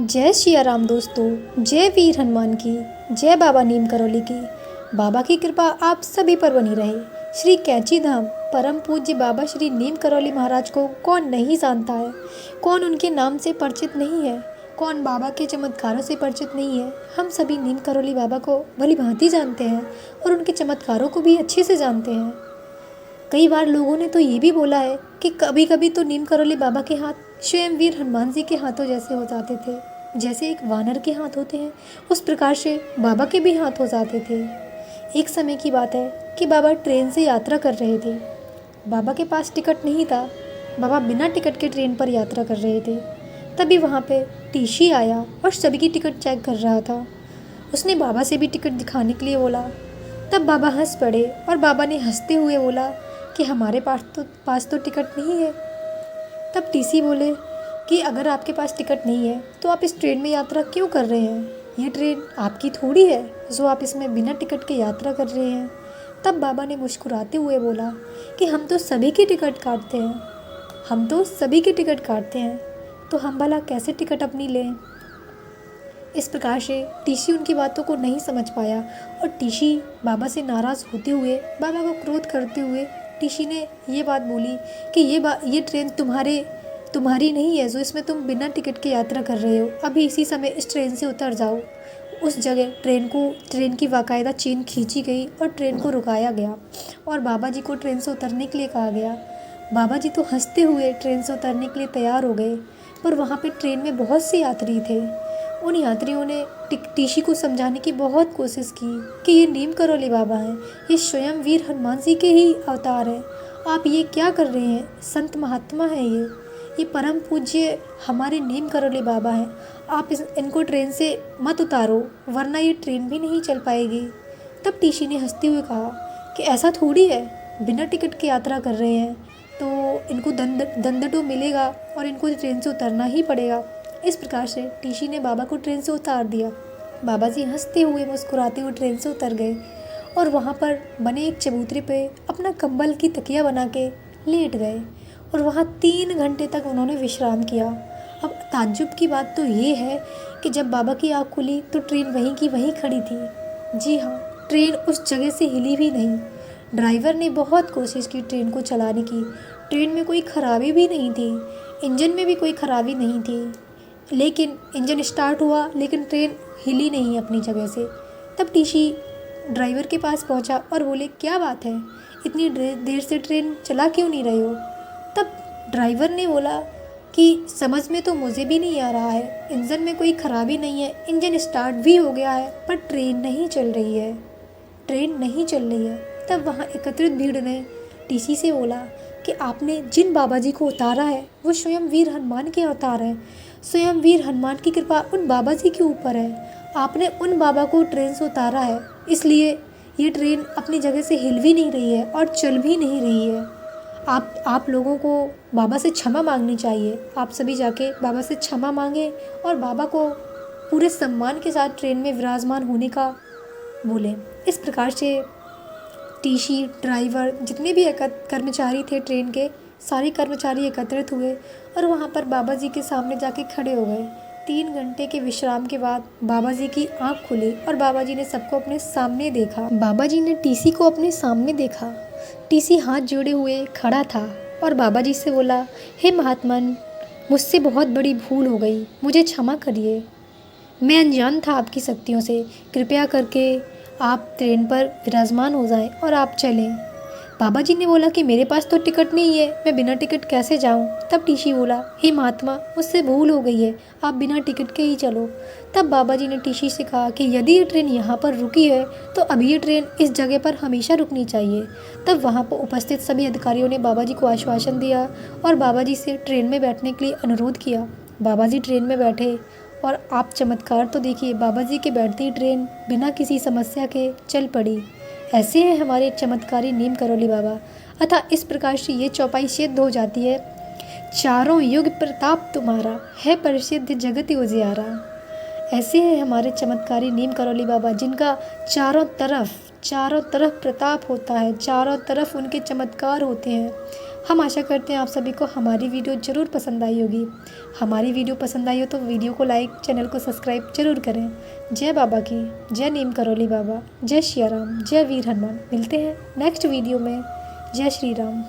जय सिया राम दोस्तों, जय वीर हनुमान की, जय बाबा नीम करौली की। बाबा की कृपा आप सभी पर बनी रहे। श्री कैंची धाम परम पूज्य बाबा श्री नीम करौली महाराज को कौन नहीं जानता है, कौन उनके नाम से परिचित नहीं है, कौन बाबा के चमत्कारों से परिचित नहीं है। हम सभी नीम करौली बाबा को भली भांति जानते हैं और उनके चमत्कारों को भी अच्छे से जानते हैं। कई बार लोगों ने तो ये भी बोला है कि कभी कभी तो नीम करौली बाबा के हाथ स्वयं वीर हनुमान जी के हाथों जैसे हो जाते थे। जैसे एक वानर के हाथ होते हैं, उस प्रकार से बाबा के भी हाथ हो जाते थे। एक समय की बात है कि बाबा ट्रेन से यात्रा कर रहे थे। बाबा के पास टिकट नहीं था। बाबा बिना टिकट के ट्रेन पर यात्रा कर रहे थे। तभी वहाँ पे टीसी आया और सभी की टिकट चेक कर रहा था। उसने बाबा से भी टिकट दिखाने के लिए बोला। तब बाबा हंस पड़े और बाबा ने हंसते हुए बोला कि हमारे पास तो टिकट नहीं है। तब टीसी बोले कि अगर आपके पास टिकट नहीं है तो आप इस ट्रेन में यात्रा क्यों कर रहे हैं? ये ट्रेन आपकी थोड़ी है जो आप इसमें बिना टिकट के यात्रा कर रहे हैं। तब बाबा ने मुस्कुराते हुए बोला कि हम तो सभी की टिकट काटते हैं, हम तो सभी की टिकट काटते हैं, तो हम भला कैसे टिकट अपनी लें? इस प्रकार से टीसी उनकी बातों को नहीं समझ पाया और टीसी बाबा से नाराज़ होते हुए, बाबा को क्रोध करते हुए टीसी ने ये बात बोली कि ये ट्रेन तुम्हारी नहीं है जो इसमें तुम बिना टिकट के यात्रा कर रहे हो। अभी इसी समय इस ट्रेन से उतर जाओ। उस जगह ट्रेन की बाकायदा चेन खींची गई और ट्रेन को रुकाया गया और बाबा जी को ट्रेन से उतरने के लिए कहा गया। बाबा जी तो हंसते हुए ट्रेन से उतरने के लिए तैयार हो गए, पर वहाँ पे ट्रेन में बहुत से यात्री थे। उन यात्रियों ने टीसी को समझाने की बहुत कोशिश की कि ये नीम करौली बाबा हैं, ये स्वयं वीर हनुमान जी के ही अवतार हैं। आप ये क्या कर रहे हैं? संत महात्मा है ये परम पूज्य हमारे नीम करौली बाबा हैं। आप इनको ट्रेन से मत उतारो, वरना ये ट्रेन भी नहीं चल पाएगी। तब टीसी ने हंसते हुए कहा कि ऐसा थोड़ी है, बिना टिकट के यात्रा कर रहे हैं तो इनको दंड तो मिलेगा और इनको ट्रेन से उतरना ही पड़ेगा। इस प्रकार से टीसी ने बाबा को ट्रेन से उतार दिया। बाबा जी हंसते हुए मुस्कुराते हुए ट्रेन से उतर गए और वहाँ पर बने एक चबूतरे पे अपना कंबल की तकिया बना के लेट गए और वहाँ 3 घंटे तक उन्होंने विश्राम किया। अब ताज्जुब की बात तो ये है कि जब बाबा की आँख खुली तो ट्रेन वहीं की वहीं खड़ी थी। जी हाँ, ट्रेन उस जगह से हिली भी नहीं। ड्राइवर ने बहुत कोशिश की ट्रेन को चलाने की। ट्रेन में कोई खराबी भी नहीं थी, इंजन में भी कोई खराबी नहीं थी, लेकिन इंजन स्टार्ट हुआ लेकिन ट्रेन हिली नहीं अपनी जगह से। तब टीसी ड्राइवर के पास पहुंचा और बोले, क्या बात है, इतनी देर से ट्रेन चला क्यों नहीं रहे हो? तब ड्राइवर ने बोला कि समझ में तो मुझे भी नहीं आ रहा है, इंजन में कोई खराबी नहीं है, इंजन स्टार्ट भी हो गया है, पर ट्रेन नहीं चल रही है, ट्रेन नहीं चल रही है। तब वहाँ एकत्रित भीड़ ने टीसी से बोला कि आपने जिन बाबा जी को उतारा है वो स्वयं वीर हनुमान के अवतार हैं। स्वयं वीर हनुमान की कृपा उन बाबा जी के ऊपर है। आपने उन बाबा को ट्रेन से उतारा है, इसलिए ये ट्रेन अपनी जगह से हिल भी नहीं रही है और चल भी नहीं रही है। आप लोगों को बाबा से क्षमा मांगनी चाहिए। आप सभी जाके बाबा से क्षमा मांगे और बाबा को पूरे सम्मान के साथ ट्रेन में विराजमान होने का बोलें। इस प्रकार से टीसी, ड्राइवर, जितने भी कर्मचारी थे ट्रेन के, सारे कर्मचारी एकत्रित हुए और वहाँ पर बाबा जी के सामने जाके खड़े हो गए। 3 घंटे के विश्राम के बाद बाबा जी की आँख खुली और बाबा जी ने सबको अपने सामने देखा। बाबा जी ने टीसी को अपने सामने देखा। टीसी हाथ जोड़े हुए खड़ा था और बाबा जी से बोला, हे महात्मन, मुझसे बहुत बड़ी भूल हो गई, मुझे क्षमा करिए। मैं अनजान था आपकी शक्तियों से। कृपया करके आप ट्रेन पर विराजमान हो जाएं और आप चलें। बाबा जी ने बोला कि मेरे पास तो टिकट नहीं है, मैं बिना टिकट कैसे जाऊं? तब टीसी बोला, हे महात्मा, मुझसे भूल हो गई है, आप बिना टिकट के ही चलो। तब बाबा जी ने टीसी से कहा कि यदि ये ट्रेन यहाँ पर रुकी है तो अभी ये ट्रेन इस जगह पर हमेशा रुकनी चाहिए। तब वहाँ पर उपस्थित सभी अधिकारियों ने बाबा जी को आश्वासन दिया और बाबा जी से ट्रेन में बैठने के लिए अनुरोध किया। बाबा जी ट्रेन में बैठे और आप चमत्कार तो देखिए, बाबा जी के बैठते ही ट्रेन बिना किसी समस्या के चल पड़ी। ऐसे हैं हमारे चमत्कारी नीम करौली बाबा। अतः इस प्रकार से ये चौपाई सिद्ध हो जाती है, चारों युग प्रताप तुम्हारा है प्रसिद्ध जगत उजियारा। ऐसे हैं हमारे चमत्कारी नीम करौली बाबा, जिनका चारों तरफ प्रताप होता है, चारों तरफ उनके चमत्कार होते हैं। हम आशा करते हैं आप सभी को हमारी वीडियो ज़रूर पसंद आई होगी। हमारी वीडियो पसंद आई हो तो वीडियो को लाइक, चैनल को सब्सक्राइब जरूर करें। जय बाबा की, जय नीम करौली बाबा, जय सिया राम, जय वीर हनुमान। मिलते हैं नेक्स्ट वीडियो में। जय श्री राम।